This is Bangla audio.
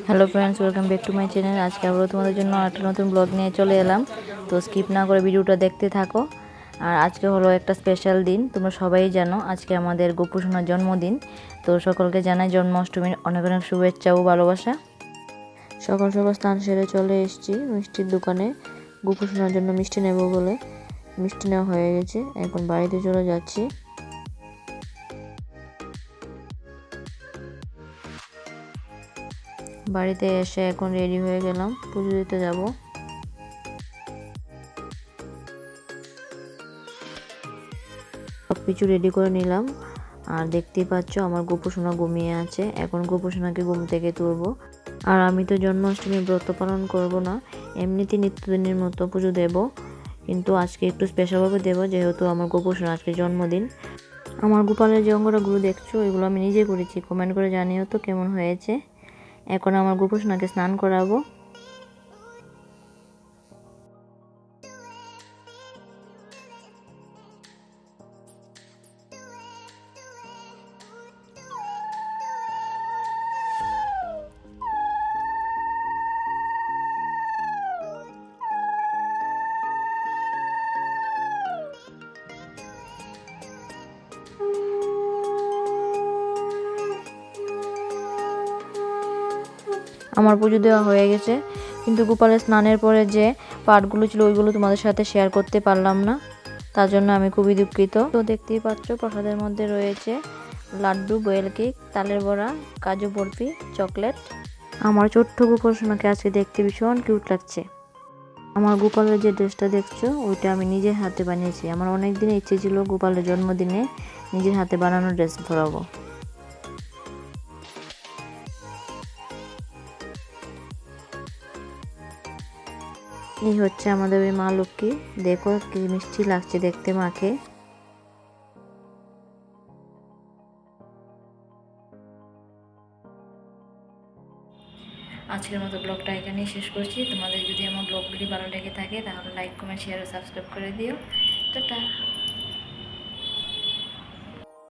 Hello friends, welcome back to my channel. আজকে আবারও তোমাদের জন্য একটা নতুন ব্লগ নিয়ে চলে এলাম। তো স্কিপ না করে ভিডিওটা দেখতে থাকো। আর আজকে হলো একটা স্পেশাল দিন, তোমরা সবাই জানো আজকে আমাদের গপু সোনার জন্মদিন। তো সকলকে জানাই জন্মাষ্টমীর অনেক অনেক শুভেচ্ছা ও ভালোবাসা। সকাল সকাল স্নান সেরে চলে এসেছি মিষ্টির দোকানে গপু সোনার জন্য মিষ্টি নেব বলে। মিষ্টি নেওয়া হয়ে গেছে, এখন বাড়িতে চলে যাচ্ছি। বাড়িতে এসে এখন রেডি হয়ে গেলাম, পুজো দিতে যাব। সব কিছু রেডি করে নিলাম। আর দেখতেই পাচ্ছ আমার গপু সোনা ঘুমিয়ে আছে, এখন গপু সোনাকে ঘুম থেকে তুলবো। আর আমি তো জন্মাষ্টমী ব্রত পালন করব না, এমনিতে নিত্যদিনের মতো পুজো দেব, কিন্তু আজকে একটু স্পেশালভাবে দেবো যেহেতু আমার গপু সোনা আজকে জন্মদিন। আমার গোপালের যে অঙ্গরাগুলো দেখছো এগুলো আমি নিজে করেছি, কমেন্ট করে জানিও তো কেমন হয়েছে। এখন আমার গপু সোনাকে স্নান করাবো। আমার পুজো দেওয়া হয়ে গেছে, কিন্তু গোপালের স্নানের পরে যে পার্টগুলো ছিল ওইগুলো তোমাদের সাথে শেয়ার করতে পারলাম না, তার জন্য আমি খুবই দুঃখিত। তো দেখতেই পাচ্ছ প্রসাদের মধ্যে রয়েছে লাড্ডু, বয়েল কেক, তালের বড়া, কাজু বরফি, চকলেট। আমার ছোট্ট গোপাল সোনাকে আজকে দেখতে ভীষণ কিউট লাগছে। আমার গোপালের যে ড্রেসটা দেখছো ওইটা আমি নিজের হাতে বানিয়েছি। আমার অনেক দিনের ইচ্ছে ছিল গোপালের জন্মদিনে নিজের হাতে বানানো ড্রেস পরাবো। এই হচ্ছে আমাদের ওই মা লক্ষ্মী, দেখো কি মিষ্টি লাগছে দেখতে মাকে। আজকের মতো ব্লগটা এখানেই শেষ করছি। তোমাদের যদি আমার ব্লগগুলি ভালো লেগে থাকে তাহলে লাইক, কমেন্ট, শেয়ার ও সাবস্ক্রাইব করে দিও। টাটা।